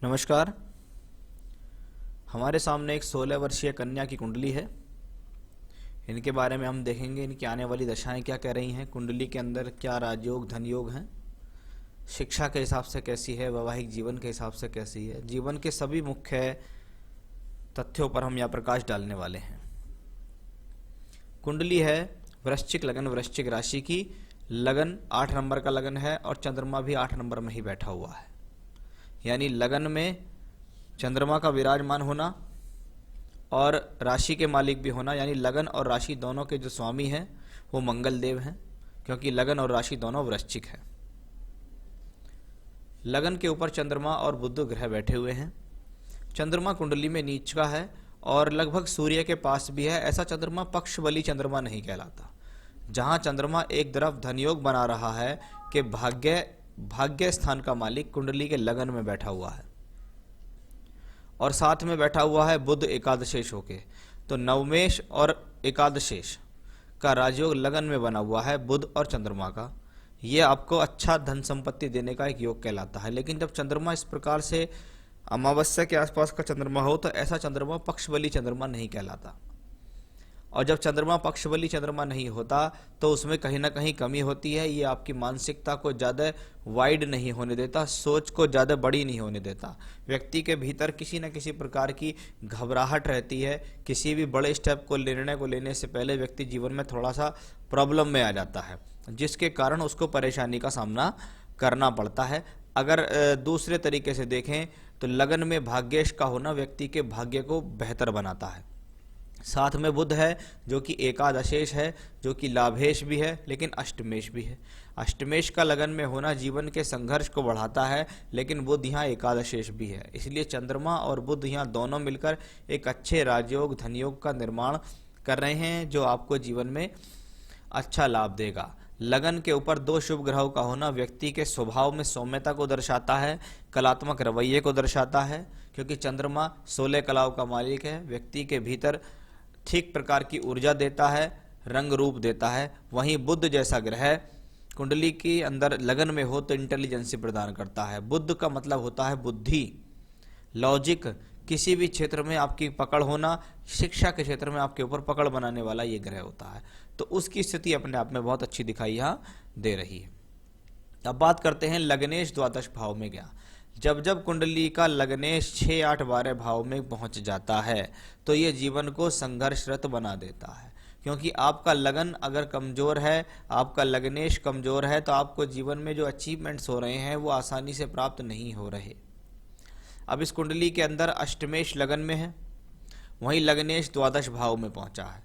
नमस्कार। हमारे सामने एक 16 वर्षीय कन्या की कुंडली है। इनके बारे में हम देखेंगे, इनकी आने वाली दशाएं क्या कह रही हैं, कुंडली के अंदर क्या राजयोग धन योग हैं, शिक्षा के हिसाब से कैसी है, वैवाहिक जीवन के हिसाब से कैसी है। जीवन के सभी मुख्य तथ्यों पर हम यहाँ प्रकाश डालने वाले हैं। कुंडली है वृश्चिक लगन, वृश्चिक राशि की। लगन 8 नंबर का लगन है और चंद्रमा भी 8 नंबर में ही बैठा हुआ है। यानी लगन में चंद्रमा का विराजमान होना और राशि के मालिक भी होना, यानी लगन और राशि दोनों के जो स्वामी हैं वो मंगल देव हैं, क्योंकि लगन और राशि दोनों वृश्चिक हैं। लगन के ऊपर चंद्रमा और बुध ग्रह बैठे हुए हैं। चंद्रमा कुंडली में नीच का है और लगभग सूर्य के पास भी है। ऐसा चंद्रमा पक्ष बली चंद्रमा नहीं कहलाता। जहां चंद्रमा एक तरफ धनयोग बना रहा है कि भाग्य स्थान का मालिक कुंडली के लगन में बैठा हुआ है और साथ में बैठा हुआ है बुध एकादशेश होके, तो नवमेश और एकादशेश का राजयोग लगन में बना हुआ है बुध और चंद्रमा का। ये आपको अच्छा धन संपत्ति देने का एक योग कहलाता है। लेकिन जब चंद्रमा इस प्रकार से अमावस्या के आसपास का चंद्रमा हो तो ऐसा चंद्रमा पक्षबली चंद्रमा नहीं कहलाता। और जब चंद्रमा पक्षबली चंद्रमा नहीं होता तो उसमें कहीं ना कहीं कमी होती है। ये आपकी मानसिकता को ज़्यादा वाइड नहीं होने देता, सोच को ज़्यादा बड़ी नहीं होने देता। व्यक्ति के भीतर किसी न किसी प्रकार की घबराहट रहती है। किसी भी बड़े स्टेप को निर्णय को लेने से पहले व्यक्ति जीवन में थोड़ा सा प्रॉब्लम में आ जाता है, जिसके कारण उसको परेशानी का सामना करना पड़ता है। अगर दूसरे तरीके से देखें तो लगन में भाग्येश का होना व्यक्ति के भाग्य को बेहतर बनाता है। साथ में बुध है जो कि एकादशेश है, जो कि लाभेश भी है लेकिन अष्टमेश भी है। अष्टमेश का लगन में होना जीवन के संघर्ष को बढ़ाता है, लेकिन बुध यहाँ एकादशेश भी है। इसलिए चंद्रमा और बुध यहाँ दोनों मिलकर एक अच्छे राजयोग धनयोग का निर्माण कर रहे हैं, जो आपको जीवन में अच्छा लाभ देगा। लगन के ऊपर 2 शुभ ग्रहों का होना व्यक्ति के स्वभाव में सौम्यता को दर्शाता है, कलात्मक रवैये को दर्शाता है, क्योंकि चंद्रमा 16 कलाओं का मालिक है। व्यक्ति के भीतर ठीक प्रकार की ऊर्जा देता है, रंग रूप देता है। वहीं बुध जैसा ग्रह कुंडली के अंदर लगन में हो तो इंटेलिजेंसी प्रदान करता है। बुध का मतलब होता है बुद्धि, लॉजिक, किसी भी क्षेत्र में आपकी पकड़ होना, शिक्षा के क्षेत्र में आपके ऊपर पकड़ बनाने वाला ये ग्रह होता है। तो उसकी स्थिति अपने आप में बहुत अच्छी दिखाई यहाँ दे रही है। अब बात करते हैं लगनेश द्वादश भाव में गया। जब जब कुंडली का लगनेश 6, 8, 12 भाव में पहुंच जाता है तो ये जीवन को संघर्षरत बना देता है, क्योंकि आपका लगन अगर कमजोर है, आपका लगनेश कमजोर है, तो आपको जीवन में जो अचीवमेंट्स हो रहे हैं वो आसानी से प्राप्त नहीं हो रहे। अब इस कुंडली के अंदर अष्टमेश लगन में है, वहीं लगनेश द्वादश भाव में पहुंचा है।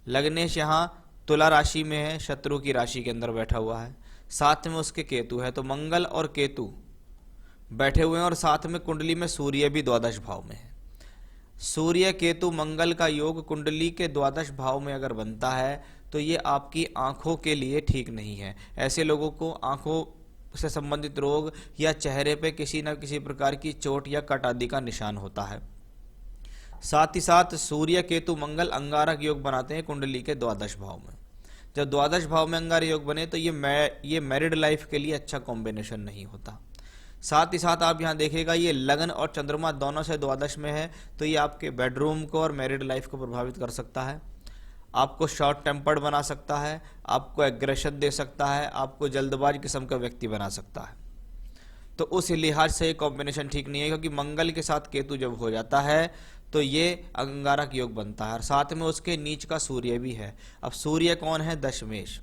लगनेश यहाँ तुला राशि में है, शत्रु की राशि के अंदर बैठा हुआ है। साथ में उसके केतु है, तो मंगल और केतु बैठे हुए हैं और साथ में कुंडली में सूर्य भी द्वादश भाव में है। सूर्य केतु मंगल का योग कुंडली के द्वादश भाव में अगर बनता है तो ये आपकी आंखों के लिए ठीक नहीं है। ऐसे लोगों को आंखों से संबंधित रोग या चेहरे पे किसी न किसी प्रकार की चोट या कट आदि का निशान होता है। साथ ही साथ सूर्य केतु मंगल अंगारक योग बनाते हैं कुंडली के द्वादश भाव में। जब द्वादश भाव में अंगारक योग बने तो ये मैरिड लाइफ के लिए अच्छा कॉम्बिनेशन नहीं होता। साथ ही साथ आप यहाँ देखेगा ये लगन और चंद्रमा दोनों से द्वादश में है, तो ये आपके बेडरूम को और मैरिड लाइफ को प्रभावित कर सकता है। आपको शॉर्ट टेम्पर्ड बना सकता है, आपको एग्रेशन दे सकता है, आपको जल्दबाज किस्म का व्यक्ति बना सकता है। तो उस लिहाज से ये कॉम्बिनेशन ठीक नहीं है, क्योंकि मंगल के साथ केतु जब हो जाता है तो ये अंगारक योग बनता है और साथ में उसके नीच का सूर्य भी है। अब सूर्य कौन है? दशमेश।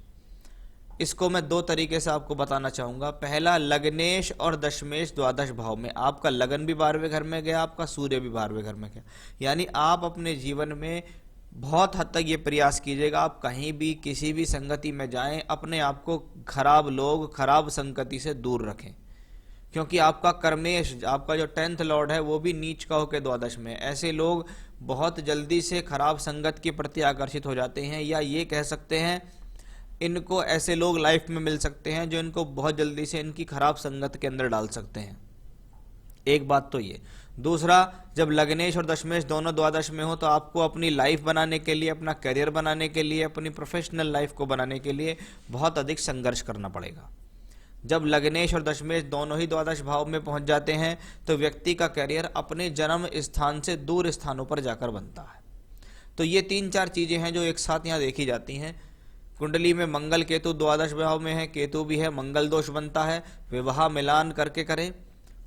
इसको मैं 2 तरीके से आपको बताना चाहूँगा। पहला, लगनेश और दशमेश द्वादश भाव में, आपका लगन भी 12वें घर में गया, आपका सूर्य भी 12वें घर में गया। यानी आप अपने जीवन में बहुत हद तक ये प्रयास कीजिएगा, आप कहीं भी किसी भी संगति में जाएं, अपने आप को खराब लोग, खराब संगति से दूर रखें, क्योंकि आपका कर्मेश, आपका जो 10th लॉर्ड है वो भी नीच का होकर द्वादश में। ऐसे लोग बहुत जल्दी से खराब संगत के प्रति आकर्षित हो जाते हैं, या ये कह सकते हैं इनको ऐसे लोग लाइफ में मिल सकते हैं जो इनको बहुत जल्दी से इनकी खराब संगत के अंदर डाल सकते हैं। एक बात तो ये। दूसरा, जब लगनेश और दशमेश दोनों द्वादश में हो तो आपको अपनी लाइफ बनाने के लिए, अपना करियर बनाने के लिए, अपनी प्रोफेशनल लाइफ को बनाने के लिए बहुत अधिक संघर्ष करना पड़ेगा। जब लग्नेश और दशमेश दोनों ही द्वादश भाव में पहुंच जाते हैं तो व्यक्ति का करियर अपने जन्म स्थान से दूर स्थानों पर जाकर बनता है। तो ये 3-4 चीजें हैं जो एक साथ यहाँ देखी जाती हैं। कुंडली में मंगल केतु द्वादश भाव में है, केतु भी है, मंगल दोष बनता है। विवाह मिलान करके करें,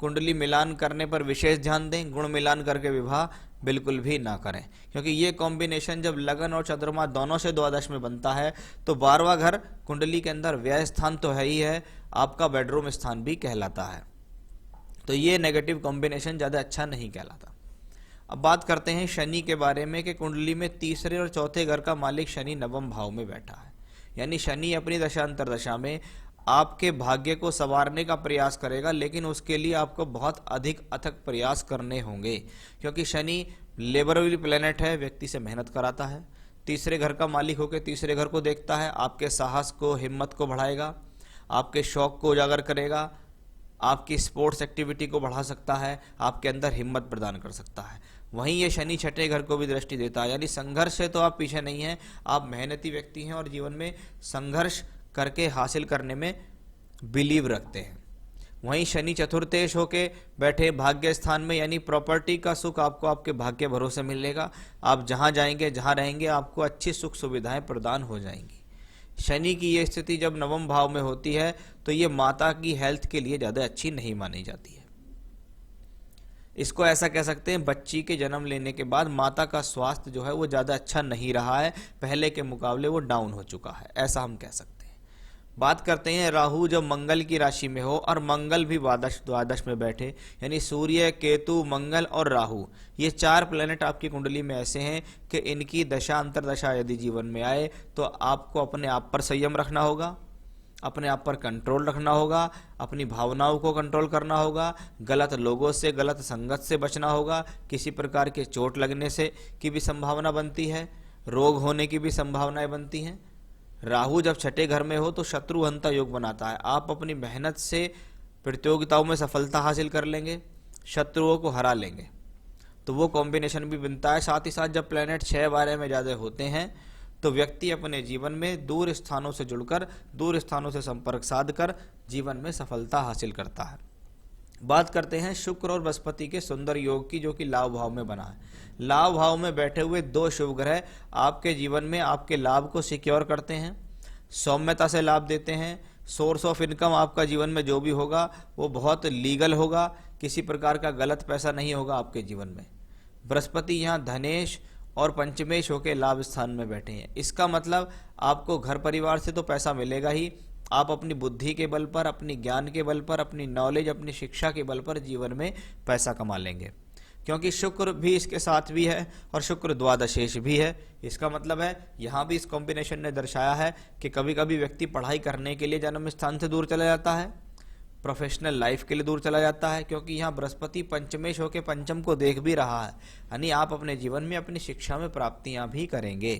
कुंडली मिलान करने पर विशेष ध्यान दें, गुण मिलान करके विवाह बिल्कुल भी ना करें, क्योंकि ये कॉम्बिनेशन जब लगन और चंद्रमा दोनों से द्वादश में बनता है तो 12वां घर कुंडली के अंदर व्यय स्थान तो है ही है, आपका बेडरूम स्थान भी कहलाता है। तो ये नेगेटिव कॉम्बिनेशन ज़्यादा अच्छा नहीं कहलाता। अब बात करते हैं शनि के बारे में कि कुंडली में तीसरे और चौथे घर का मालिक शनि नवम भाव में बैठा है, यानी शनि अपनी दशा अंतर दशा में आपके भाग्य को संवारने का प्रयास करेगा, लेकिन उसके लिए आपको बहुत अधिक अथक प्रयास करने होंगे, क्योंकि शनि लेबरली प्लेनेट है, व्यक्ति से मेहनत कराता है। तीसरे घर का मालिक होकर तीसरे घर को देखता है, आपके साहस को, हिम्मत को बढ़ाएगा, आपके शौक को उजागर करेगा, आपकी स्पोर्ट्स एक्टिविटी को बढ़ा सकता है, आपके अंदर हिम्मत प्रदान कर सकता है। वहीं ये शनि छठे घर को भी दृष्टि देता है, यानी संघर्ष से तो आप पीछे नहीं हैं, आप मेहनती व्यक्ति हैं और जीवन में संघर्ष करके हासिल करने में बिलीव रखते हैं। वहीं शनि चतुर्थेश होके बैठे भाग्य स्थान में, यानी प्रॉपर्टी का सुख आपको आपके भाग्य भरोसे मिलेगा। आप जहां जाएंगे, जहां रहेंगे, आपको अच्छी सुख सुविधाएं प्रदान हो जाएंगी। शनि की ये स्थिति जब नवम भाव में होती है तो ये माता की हेल्थ के लिए ज़्यादा अच्छी नहीं मानी जाती है। इसको ऐसा कह सकते हैं, बच्ची के जन्म लेने के बाद माता का स्वास्थ्य जो है वो ज़्यादा अच्छा नहीं रहा है, पहले के मुकाबले वो डाउन हो चुका है, ऐसा हम कह सकते हैं। बात करते हैं राहु जब मंगल की राशि में हो और मंगल भी द्वादश में बैठे, यानी सूर्य, केतु, मंगल और राहु, ये 4 प्लेनेट आपकी कुंडली में ऐसे हैं कि इनकी दशा अंतरदशा यदि जीवन में आए तो आपको अपने आप पर संयम रखना होगा, अपने आप पर कंट्रोल रखना होगा, अपनी भावनाओं को कंट्रोल करना होगा, गलत लोगों से, गलत संगत से बचना होगा, किसी प्रकार के चोट लगने से की भी संभावना बनती है, रोग होने की भी संभावनाएं बनती हैं। राहु जब छठे घर में हो तो शत्रुहंता योग बनाता है, आप अपनी मेहनत से प्रतियोगिताओं में सफलता हासिल कर लेंगे, शत्रुओं को हरा लेंगे, तो वो कॉम्बिनेशन भी बनता है। साथ ही साथ जब प्लैनेट 6-12 में ज़्यादा होते हैं तो व्यक्ति अपने जीवन में दूर स्थानों से जुड़कर, दूर स्थानों से संपर्क साधकर जीवन में सफलता हासिल करता है। बात करते हैं शुक्र और बृहस्पति के सुंदर योग की, जो कि लाभ भाव में बना है। लाभ भाव में बैठे हुए 2 शुभ ग्रह आपके जीवन में आपके लाभ को सिक्योर करते हैं, सौम्यता से लाभ देते हैं। सोर्स ऑफ इनकम आपका जीवन में जो भी होगा वो बहुत लीगल होगा, किसी प्रकार का गलत पैसा नहीं होगा आपके जीवन में। बृहस्पति यहाँ धनेश और पंचमेश होकर लाभ स्थान में बैठे हैं, इसका मतलब आपको घर परिवार से तो पैसा मिलेगा ही, आप अपनी बुद्धि के बल पर, अपनी ज्ञान के बल पर, अपनी नॉलेज, अपनी शिक्षा के बल पर जीवन में पैसा कमा लेंगे, क्योंकि शुक्र भी इसके साथ भी है और शुक्र द्वादशेश भी है। इसका मतलब है यहाँ भी इस कॉम्बिनेशन ने दर्शाया है कि कभी कभी व्यक्ति पढ़ाई करने के लिए जन्म स्थान से दूर चला जाता है, प्रोफेशनल लाइफ के लिए दूर चला जाता है, क्योंकि यहाँ बृहस्पति पंचमेश होकर पंचम को देख भी रहा है, यानी आप अपने जीवन में अपनी शिक्षा में प्राप्तियां भी करेंगे।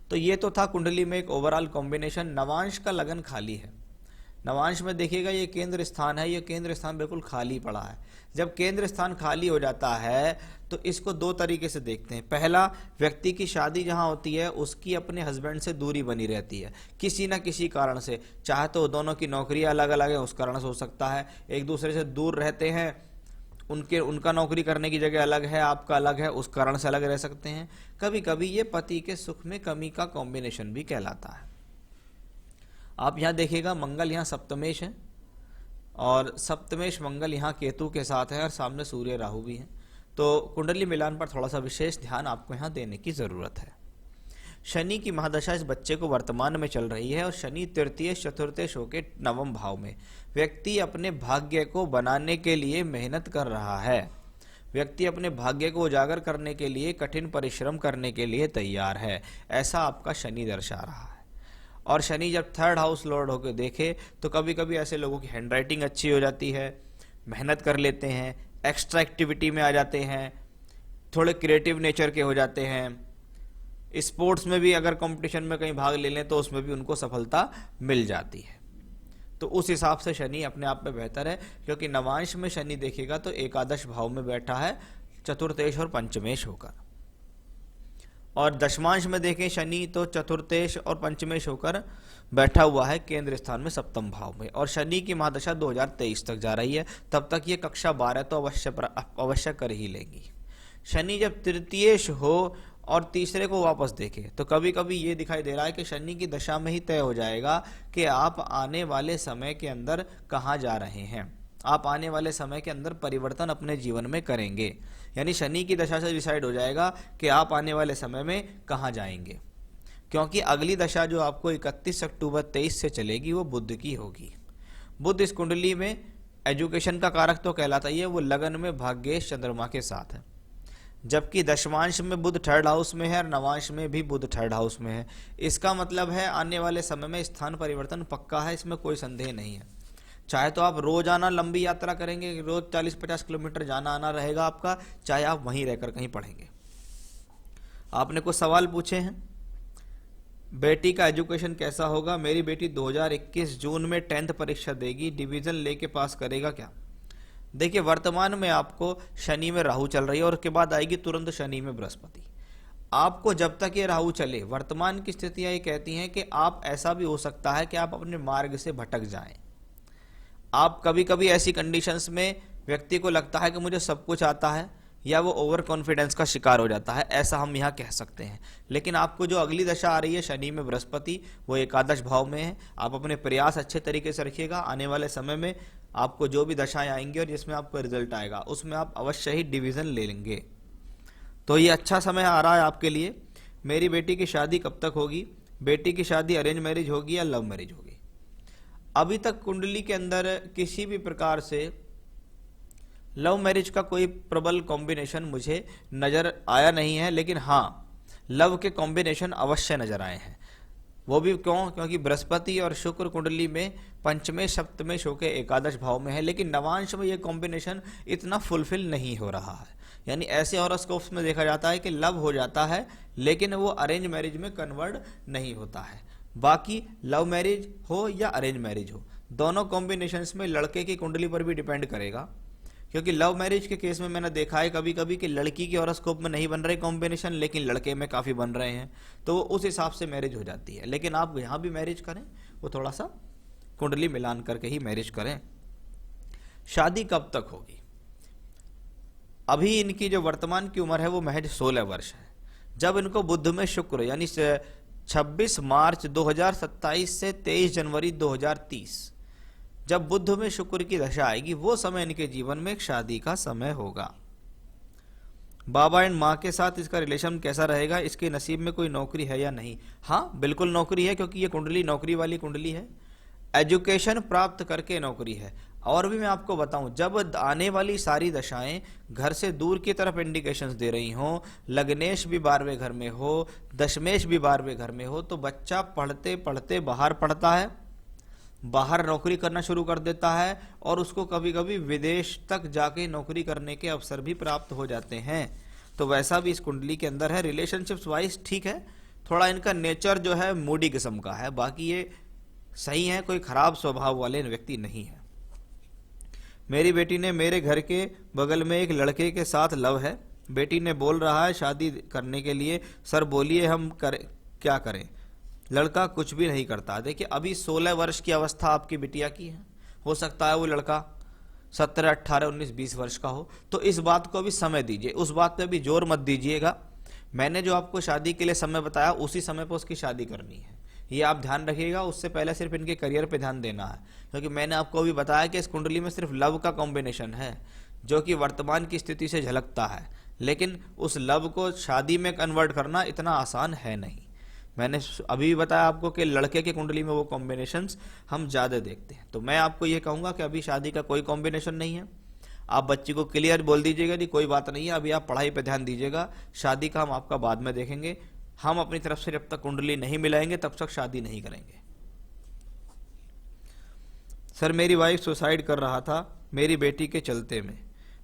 तो ये तो था कुंडली में एक ओवरऑल कॉम्बिनेशन। नवांश का लगन खाली है, नवांश में देखिएगा ये केंद्र स्थान है, ये केंद्र स्थान बिल्कुल खाली पड़ा है। जब केंद्र स्थान खाली हो जाता है तो इसको 2 तरीके से देखते हैं। पहला, व्यक्ति की शादी जहां होती है उसकी अपने हस्बैंड से दूरी बनी रहती है किसी ना किसी कारण से, चाहे तो दोनों की नौकरियां अलग अलग है उस कारण से हो सकता है, एक दूसरे से दूर रहते हैं, उनका नौकरी करने की जगह अलग है, आपका अलग है, उस कारण से अलग रह सकते हैं। कभी कभी ये पति के सुख में कमी का कॉम्बिनेशन भी कहलाता है। आप यहाँ देखिएगा मंगल यहाँ सप्तमेश है और सप्तमेश मंगल यहाँ केतु के साथ है और सामने सूर्य राहु भी है, तो कुंडली मिलान पर थोड़ा सा विशेष ध्यान आपको यहाँ देने की जरूरत है। शनि की महादशा इस बच्चे को वर्तमान में चल रही है और शनि तृतीय चतुर्थेश होकर नवम भाव में। व्यक्ति अपने भाग्य को बनाने के लिए मेहनत कर रहा है, व्यक्ति अपने भाग्य को उजागर करने के लिए कठिन परिश्रम करने के लिए तैयार है, ऐसा आपका शनि दर्शा रहा है। और शनि जब 3rd हाउस लॉर्ड होकर देखे तो कभी कभी ऐसे लोगों की हैंडराइटिंग अच्छी हो जाती है, मेहनत कर लेते हैं, एक्स्ट्रा एक्टिविटी में आ जाते हैं, थोड़े क्रिएटिव नेचर के हो जाते हैं, स्पोर्ट्स में भी अगर कंपटीशन में कहीं भाग ले लें तो उसमें भी उनको सफलता मिल जाती है। तो उस हिसाब से शनि अपने आप में बेहतर है, क्योंकि नवांश में शनि देखेगा तो एकादश भाव में बैठा है चतुर्थेश और पंचमेश होकर। और दशमांश में देखें शनि तो चतुर्थेश और पंचमेश होकर बैठा हुआ है केंद्र स्थान में सप्तम भाव में, और शनि की महादशा 2023 तक जा रही है। तब तक ये कक्षा 12 तो अवश्य कर ही लेंगी। शनि जब तृतीयेश हो और तीसरे को वापस देखे तो कभी कभी ये दिखाई दे रहा है कि शनि की दशा में ही तय हो जाएगा कि आप आने वाले समय के अंदर कहाँ जा रहे हैं, आप आने वाले समय के अंदर परिवर्तन अपने जीवन में करेंगे। यानी शनि की दशा से डिसाइड हो जाएगा कि आप आने वाले समय में कहाँ जाएंगे, क्योंकि अगली दशा जो आपको 31 अक्टूबर 23 से चलेगी वो बुध की होगी। बुध इस कुंडली में एजुकेशन का कारक तो कहलाता ही है, वो लगन में भाग्येश चंद्रमा के साथ है, जबकि दशमांश में बुध थर्ड हाउस में है और नवांश में भी बुध थर्ड हाउस में है। इसका मतलब है आने वाले समय में स्थान परिवर्तन पक्का है, इसमें कोई संदेह नहीं है। चाहे तो आप रोजाना लंबी यात्रा करेंगे, रोज 40-50 किलोमीटर जाना आना रहेगा आपका, चाहे आप वहीं रहकर कहीं पढ़ेंगे। आपने कुछ सवाल पूछे हैं, बेटी का एजुकेशन कैसा होगा? मेरी बेटी 2021 जून में 10th परीक्षा देगी, डिवीजन लेके पास करेगा क्या? देखिए, वर्तमान में आपको शनि में राहु चल रही है और उसके बाद आएगी तुरंत शनि में बृहस्पति। आपको जब तक ये राहु चले, वर्तमान की स्थितियां ये कहती हैं कि आप ऐसा भी हो सकता है कि आप अपने मार्ग से भटक जाएं। आप कभी कभी ऐसी कंडीशंस में व्यक्ति को लगता है कि मुझे सब कुछ आता है, या वो ओवर कॉन्फिडेंस का शिकार हो जाता है, ऐसा हम यहाँ कह सकते हैं। लेकिन आपको जो अगली दशा आ रही है शनि में बृहस्पति, वो एकादश भाव में है। आप अपने प्रयास अच्छे तरीके से रखिएगा, आने वाले समय में आपको जो भी दशाएं आएंगी और जिसमें आपको रिजल्ट आएगा उसमें आप अवश्य ही डिवीजन ले लेंगे। तो ये अच्छा समय आ रहा है आपके लिए। मेरी बेटी की शादी कब तक होगी? बेटी की शादी अरेंज मैरिज होगी या लव मैरिज होगी? अभी तक कुंडली के अंदर किसी भी प्रकार से लव मैरिज का कोई प्रबल कॉम्बिनेशन मुझे नजर आया नहीं है, लेकिन हाँ, लव के कॉम्बिनेशन अवश्य नजर आए हैं। वो भी क्यों? क्योंकि बृहस्पति और शुक्र कुंडली में पंचमे सप्तमे होके एकादश भाव में है, लेकिन नवांश में ये कॉम्बिनेशन इतना फुलफिल नहीं हो रहा है। यानी ऐसे हॉरोस्कोप्स में देखा जाता है कि लव हो जाता है, लेकिन वो अरेंज मैरिज में कन्वर्ट नहीं होता है। बाकी लव मैरिज हो या अरेंज मैरिज हो, दोनों कॉम्बिनेशंस में लड़के की कुंडली पर भी डिपेंड करेगा। क्योंकि लव मैरिज के केस में मैंने देखा है कभी कभी कि लड़की के हॉरोस्कोप में नहीं बन रहे कॉम्बिनेशन, लेकिन लड़के में काफ़ी बन रहे हैं, तो वो उस हिसाब से मैरिज हो जाती है। लेकिन आप यहाँ भी मैरिज करें, वो थोड़ा सा कुंडली मिलान करके ही मैरिज करें। शादी कब तक होगी? अभी इनकी जो वर्तमान की उम्र है वो महज 16 वर्ष है। जब इनको बुध में शुक्र यानी 26 मार्च 2027 से 23 जनवरी 2030 जब बुध में शुक्र की दशा आएगी, वो समय इनके जीवन में एक शादी का समय होगा। बाबा एंड माँ के साथ इसका रिलेशन कैसा रहेगा? इसके नसीब में कोई नौकरी है या नहीं? हाँ, बिल्कुल नौकरी है, क्योंकि ये कुंडली नौकरी वाली कुंडली है। एजुकेशन प्राप्त करके नौकरी है। और भी मैं आपको बताऊं, जब आने वाली सारी दशाएं घर से दूर की तरफ इंडिकेशंस दे रही हों, लग्नेश भी 12वें घर में हो, दशमेश भी 12वें घर में हो, तो बच्चा पढ़ते पढ़ते बाहर पढ़ता है, बाहर नौकरी करना शुरू कर देता है, और उसको कभी कभी विदेश तक जाके नौकरी करने के अवसर भी प्राप्त हो जाते हैं। तो वैसा भी इस कुंडली के अंदर है। रिलेशनशिप्स वाइज ठीक है, थोड़ा इनका नेचर जो है मूडी किस्म का है, बाकी ये सही है, कोई खराब स्वभाव वाले व्यक्ति नहीं है। मेरी बेटी ने मेरे घर के बगल में एक लड़के के साथ लव है। बेटी ने बोल रहा है शादी करने के लिए। सर बोलिए हम क्या करें? लड़का कुछ भी नहीं करता। देखिए, अभी 16 वर्ष की अवस्था आपकी बिटिया की है, हो सकता है वो लड़का 17, 18, 19, 20 वर्ष का हो। तो इस बात को अभी समय दीजिए, उस बात पे अभी जोर मत दीजिएगा। मैंने जो आपको शादी के लिए समय बताया उसी समय पर उसकी शादी करनी है, ये आप ध्यान रखिएगा। उससे पहले सिर्फ इनके करियर पे ध्यान देना है, क्योंकि मैंने आपको अभी बताया कि इस कुंडली में सिर्फ लव का कॉम्बिनेशन है जो कि वर्तमान की स्थिति से झलकता है, लेकिन उस लव को शादी में कन्वर्ट करना इतना आसान है नहीं। मैंने अभी भी बताया आपको कि लड़के की कुंडली में वो कॉम्बिनेशंस हम ज़्यादा देखते हैं। तो मैं आपको ये कहूँगा कि अभी शादी का कोई कॉम्बिनेशन नहीं है। आप बच्ची को क्लियर बोल दीजिएगा कि कोई बात नहीं है, अभी आप पढ़ाई पे ध्यान दीजिएगा, शादी का हम आपका बाद में देखेंगे। हम अपनी तरफ से जब तक कुंडली नहीं मिलाएंगे तब तक शादी नहीं करेंगे। सर, मेरी वाइफ सुसाइड कर रहा था मेरी बेटी के चलते में।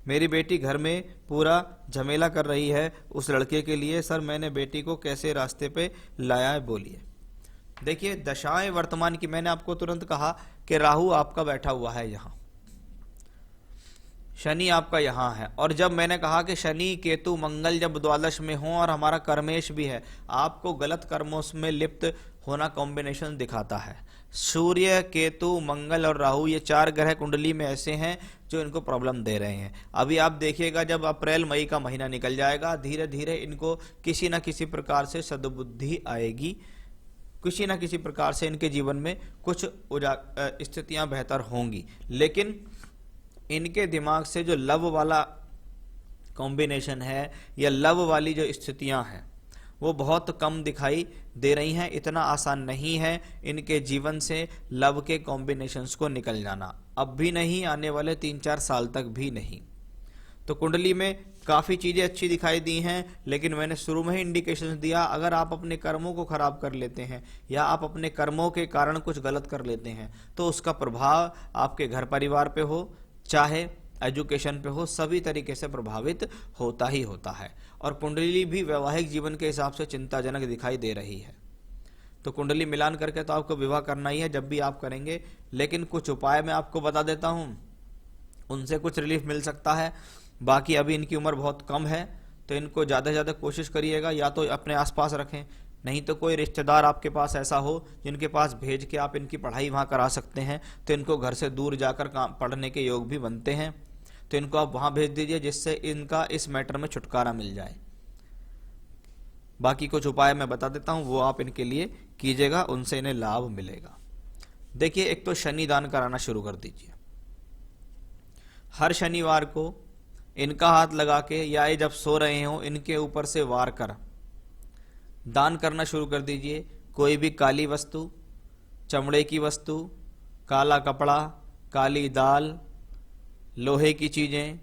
मेरी बेटी घर में पूरा झमेला कर रही है उस लड़के के लिए। सर, मैंने बेटी को कैसे रास्ते पे लाया है, बोलिए। देखिए, दशाएं वर्तमान की, मैंने आपको तुरंत कहा कि राहु आपका बैठा हुआ है यहाँ। शनि आपका यहाँ है, और जब मैंने कहा कि शनि केतु मंगल जब द्वादश में हो और हमारा कर्मेश भी है, आपको गलत कर्मों में लिप्त होना कॉम्बिनेशन दिखाता है। सूर्य केतु मंगल और राहु ये 4 ग्रह कुंडली में ऐसे हैं जो इनको प्रॉब्लम दे रहे हैं। अभी आप देखिएगा जब अप्रैल मई का महीना निकल जाएगा, धीरे धीरे इनको किसी न किसी प्रकार से सद्बुद्धि आएगी, किसी न किसी प्रकार से इनके जीवन में कुछ स्थितियां बेहतर होंगी। लेकिन इनके दिमाग से जो लव वाला कॉम्बिनेशन है या लव वाली जो स्थितियां हैं वो बहुत कम दिखाई दे रही हैं। इतना आसान नहीं है इनके जीवन से लव के कॉम्बिनेशंस को निकल जाना, अब भी नहीं, आने वाले 3-4 साल तक भी नहीं। तो कुंडली में काफ़ी चीज़ें अच्छी दिखाई दी हैं, लेकिन मैंने शुरू में ही इंडिकेशंस दिया, अगर आप अपने कर्मों को खराब कर लेते हैं या आप अपने कर्मों के कारण कुछ गलत कर लेते हैं तो उसका प्रभाव आपके घर परिवार पे हो, चाहे एजुकेशन पे हो, सभी तरीके से प्रभावित होता ही होता है। और कुंडली भी वैवाहिक जीवन के हिसाब से चिंताजनक दिखाई दे रही है। तो कुंडली मिलान करके तो आपको विवाह करना ही है जब भी आप करेंगे, लेकिन कुछ उपाय मैं आपको बता देता हूं, उनसे कुछ रिलीफ मिल सकता है। बाकी अभी इनकी उम्र बहुत कम है तो इनको ज़्यादा से ज़्यादा कोशिश करिएगा, या तो अपने आसपास रखें, नहीं तो कोई रिश्तेदार आपके पास ऐसा हो जिनके पास भेज के आप इनकी पढ़ाई वहाँ करा सकते हैं, तो इनको घर से दूर जाकर पढ़ने के योग भी बनते हैं, तो इनको आप वहाँ भेज दीजिए जिससे इनका इस मैटर में छुटकारा मिल जाए। बाकी कुछ उपाय मैं बता देता हूँ, वो आप इनके लिए कीजिएगा, उनसे इन्हें लाभ मिलेगा। देखिए, एक तो शनि दान कराना शुरू कर दीजिए। हर शनिवार को इनका हाथ लगा के या ये जब सो रहे हो इनके ऊपर से वार कर दान करना शुरू कर दीजिए। कोई भी काली वस्तु, चमड़े की वस्तु, काला कपड़ा, काली दाल, लोहे की चीज़ें,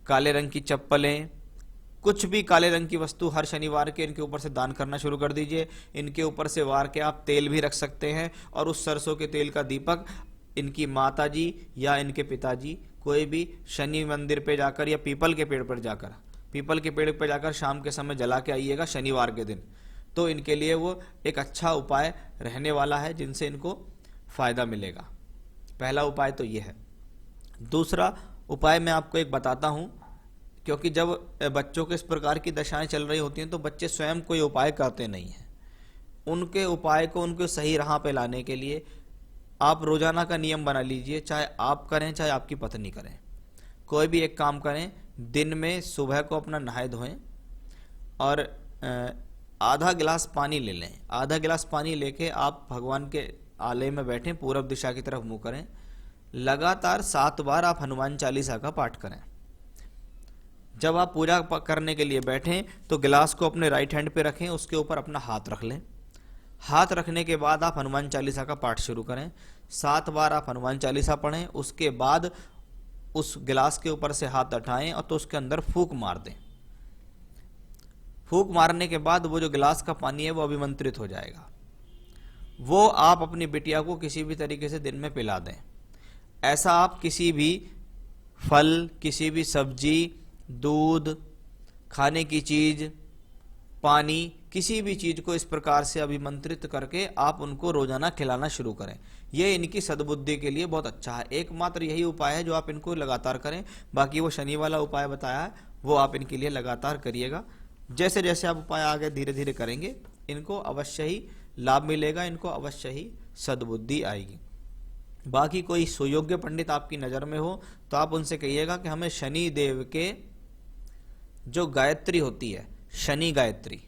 काले रंग की चप्पलें, कुछ भी काले रंग की वस्तु हर शनिवार के इनके ऊपर से दान करना शुरू कर दीजिए। इनके ऊपर से वार के आप तेल भी रख सकते हैं, और उस सरसों के तेल का दीपक इनकी माता जी या इनके पिताजी कोई भी शनि मंदिर पे जाकर या पीपल के पेड़ पर जाकर शाम के समय जला के आइएगा शनिवार के दिन, तो इनके लिए वो एक अच्छा उपाय रहने वाला है जिनसे इनको फायदा मिलेगा। पहला उपाय तो ये है। दूसरा उपाय मैं आपको एक बताता हूँ, क्योंकि जब बच्चों के इस प्रकार की दशाएं चल रही होती हैं तो बच्चे स्वयं कोई उपाय करते नहीं हैं। उनके उपाय को उनको सही राह पे लाने के लिए आप रोजाना का नियम बना लीजिए, चाहे आप करें चाहे आपकी पत्नी करें, कोई भी एक काम करें, दिन में सुबह को अपना नहाए धोएं और आधा गिलास पानी ले लें। आधा गिलास पानी लेके आप भगवान के आलय में बैठें, पूरब दिशा की तरफ मुंह करें, लगातार 7 बार आप हनुमान चालीसा का पाठ करें। जब आप पूजा करने के लिए बैठें तो गिलास को अपने राइट हैंड पे रखें, उसके ऊपर अपना हाथ रख लें। हाथ रखने के बाद आप हनुमान चालीसा का पाठ शुरू करें। 7 बार आप हनुमान चालीसा पढ़ें, उसके बाद उस गिलास के ऊपर से हाथ उठाएं और तो उसके अंदर फूंक मार दें। फूंक मारने के बाद वो जो गिलास का पानी है वो अभिमंत्रित हो जाएगा। वो आप अपनी बिटिया को किसी भी तरीके से दिन में पिला दें। ऐसा आप किसी भी फल, किसी भी सब्जी, दूध, खाने की चीज, पानी, किसी भी चीज को इस प्रकार से अभिमंत्रित करके आप उनको रोजाना खिलाना शुरू करें। ये इनकी सद्बुद्धि के लिए बहुत अच्छा है। एकमात्र यही उपाय है जो आप इनको लगातार करें। बाकी वो शनि वाला उपाय बताया है वो आप इनके लिए लगातार करिएगा। जैसे जैसे आप उपाय आगे धीरे धीरे करेंगे इनको अवश्य ही लाभ मिलेगा, इनको अवश्य ही सद्बुद्धि आएगी। बाकी कोई सुयोग्य पंडित आपकी नज़र में हो तो आप उनसे कहिएगा कि हमें शनि देव के जो गायत्री होती है, शनि गायत्री,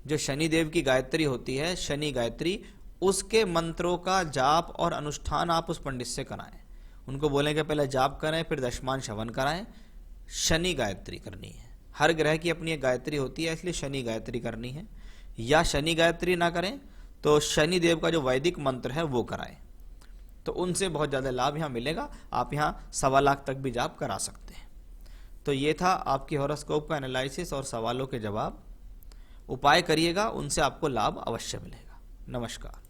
जो शनि देव की गायत्री होती है, शनि गायत्री, उसके मंत्रों का जाप और अनुष्ठान आप उस पंडित से कराएं। उनको बोलेंगे पहले जाप करें फिर दशमान श्रवण कराएं। शनि गायत्री करनी है। हर ग्रह की अपनी एक गायत्री होती है, इसलिए शनि गायत्री करनी है। या शनि गायत्री ना करें तो शनि देव का जो वैदिक मंत्र है वो कराएं, तो उनसे बहुत ज़्यादा लाभ यहाँ मिलेगा। आप यहाँ 1.25 लाख तक भी जाप करा सकते हैं। तो ये था आपकी हॉरोस्कोप का एनालिसिस और सवालों के जवाब। उपाय करिएगा, उनसे आपको लाभ अवश्य मिलेगा। नमस्कार।